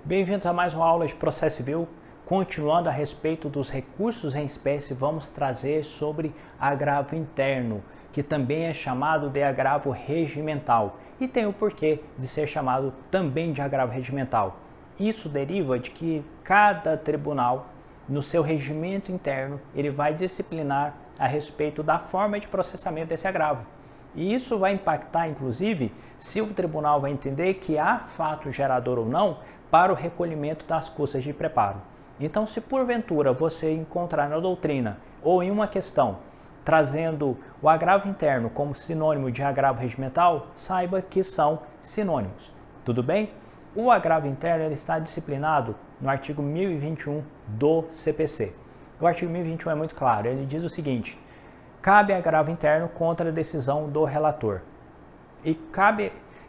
Bem-vindos a mais uma aula de processo civil. Continuando a respeito dos recursos em espécie, vamos trazer sobre agravo interno, que também é chamado de agravo regimental e tem o porquê de ser chamado também de agravo regimental. Isso deriva de que cada tribunal, no seu regimento interno, ele vai disciplinar a respeito da forma de processamento desse agravo. E isso vai impactar, inclusive, se o tribunal vai entender que há fato gerador ou não para o recolhimento das custas de preparo. Então, se porventura você encontrar na doutrina ou em uma questão trazendo o agravo interno como sinônimo de agravo regimental, saiba que são sinônimos. Tudo bem? O agravo interno ele está disciplinado no artigo 1021 do CPC. O artigo 1021 é muito claro, ele diz o seguinte: cabe agravo interno contra a decisão do relator.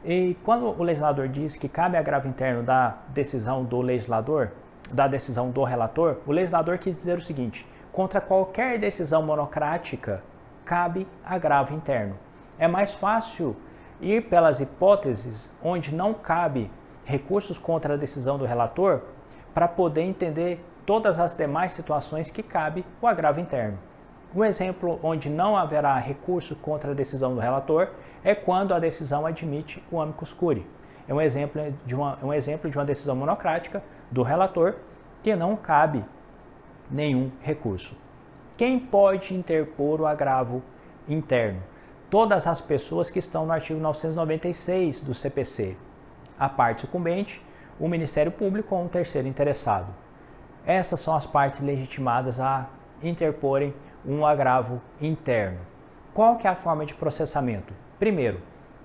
E quando o legislador diz que cabe agravo interno da decisão do legislador, da decisão do relator, o legislador quis dizer o seguinte: contra qualquer decisão monocrática, cabe agravo interno. É mais fácil ir pelas hipóteses onde não cabe recursos contra a decisão do relator para poder entender todas as demais situações que cabe o agravo interno. Um exemplo onde não haverá recurso contra a decisão do relator é quando a decisão admite o amicus curiae. É um exemplo de uma decisão monocrática do relator que não cabe nenhum recurso. Quem pode interpor o agravo interno? Todas as pessoas que estão no artigo 996 do CPC. A parte sucumbente, o Ministério Público ou um terceiro interessado. Essas são as partes legitimadas a interporem um agravo interno. Qual que é a forma de processamento? Primeiro,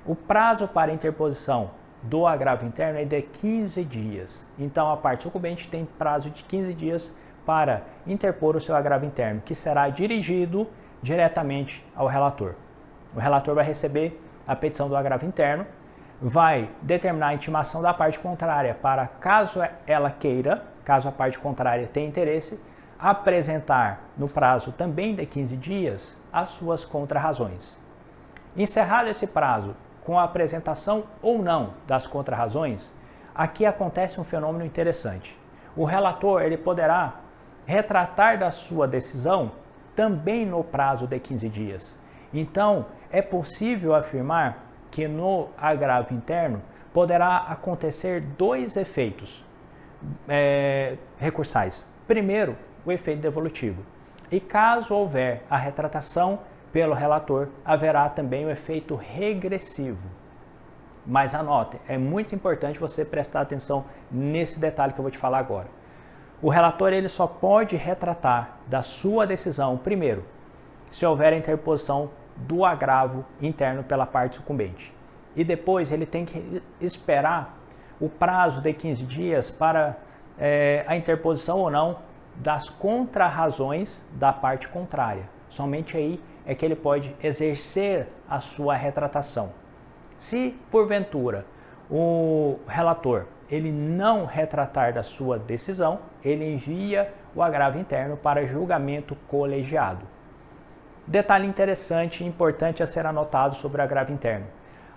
o prazo para interposição do agravo interno é de 15 dias. Então, a parte sucumbente tem prazo de 15 dias para interpor o seu agravo interno, que será dirigido diretamente ao relator. O relator vai receber a petição do agravo interno, vai determinar a intimação da parte contrária para, caso ela queira, caso a parte contrária tenha interesse, apresentar no prazo também de 15 dias as suas contrarrazões. Encerrado esse prazo com a apresentação ou não das contrarrazões, aqui acontece um fenômeno interessante. O relator ele poderá retratar da sua decisão também no prazo de 15 dias. Então, é possível afirmar que no agravo interno poderá acontecer dois efeitos recursais. Primeiro, o efeito devolutivo. E caso houver a retratação pelo relator, haverá também o efeito regressivo. Mas anote, é muito importante você prestar atenção nesse detalhe que eu vou te falar agora. O relator ele só pode retratar da sua decisão, primeiro, se houver a interposição do agravo interno pela parte sucumbente. E depois ele tem que esperar o prazo de 15 dias para a interposição ou não das contrarrazões da parte contrária. Somente aí é que ele pode exercer a sua retratação. Se, porventura, o relator ele não retratar da sua decisão, ele envia o agravo interno para julgamento colegiado. Detalhe interessante e importante a ser anotado sobre o agravo interno.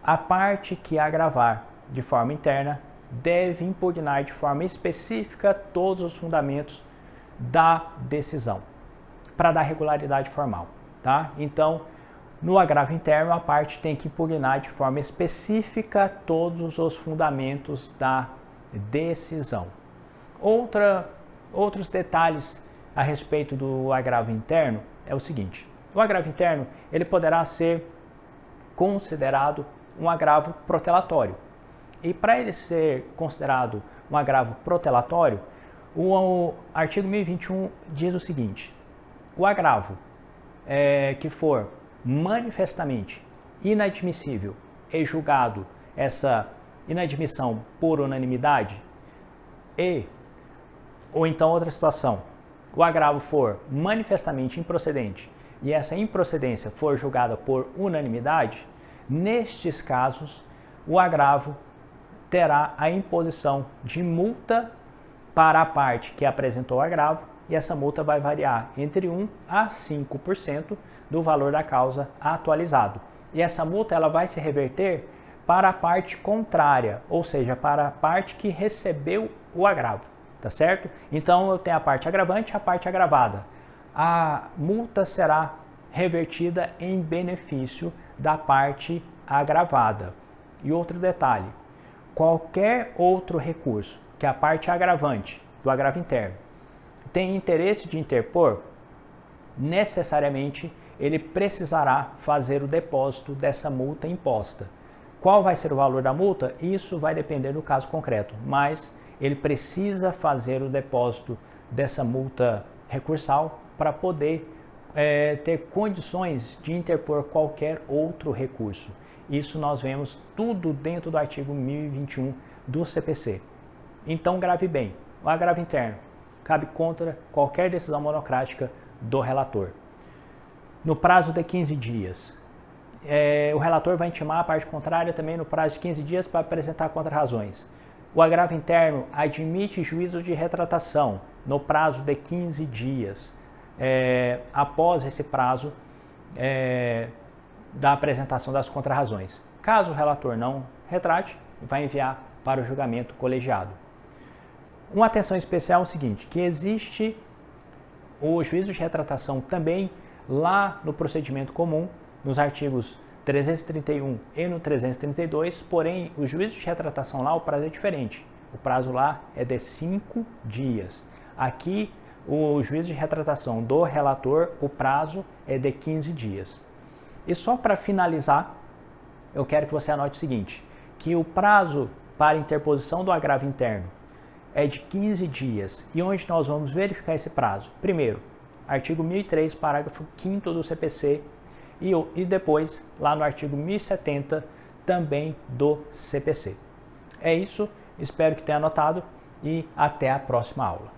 A parte que agravar de forma interna deve impugnar de forma específica todos os fundamentos da decisão, para dar regularidade formal, tá? Então, no agravo interno, a parte tem que impugnar de forma específica todos os fundamentos da decisão. Outros detalhes a respeito do agravo interno é o seguinte: o agravo interno ele poderá ser considerado um agravo protelatório. E para ele ser considerado um agravo protelatório, o artigo 1021 diz o seguinte: o agravo que for manifestamente inadmissível e julgado essa inadmissão por unanimidade, ou então outra situação, o agravo for manifestamente improcedente e essa improcedência for julgada por unanimidade, nestes casos o agravo terá a imposição de multa para a parte que apresentou o agravo, e essa multa vai variar entre 1 a 5% do valor da causa atualizado. E essa multa ela vai se reverter para a parte contrária, ou seja, para a parte que recebeu o agravo, tá certo? Então eu tenho a parte agravante e a parte agravada. A multa será revertida em benefício da parte agravada. E outro detalhe, qualquer outro recurso que a parte agravante do agravo interno tem interesse de interpor, necessariamente ele precisará fazer o depósito dessa multa imposta. Qual vai ser o valor da multa? Isso vai depender do caso concreto, mas ele precisa fazer o depósito dessa multa recursal para poder ter condições de interpor qualquer outro recurso. Isso nós vemos tudo dentro do artigo 1021 do CPC. Então grave bem, o agravo interno cabe contra qualquer decisão monocrática do relator. No prazo de 15 dias, o relator vai intimar a parte contrária também no prazo de 15 dias para apresentar contra-razões. O agravo interno admite juízo de retratação no prazo de 15 dias. Após esse prazo da apresentação das contra-razões. Caso o relator não retrate, vai enviar para o julgamento colegiado. Uma atenção especial é o seguinte, que existe o juízo de retratação também lá no procedimento comum, nos artigos 331 e no 332, porém o juízo de retratação lá, o prazo é diferente. O prazo lá é de 5 dias. Aqui, o juízo de retratação do relator, o prazo é de 15 dias. E só para finalizar, eu quero que você anote o seguinte, que o prazo para interposição do agravo interno é de 15 dias. E onde nós vamos verificar esse prazo? Primeiro, artigo 1003, parágrafo 5º do CPC, e depois, lá no artigo 1070, também do CPC. É isso, espero que tenha anotado e até a próxima aula.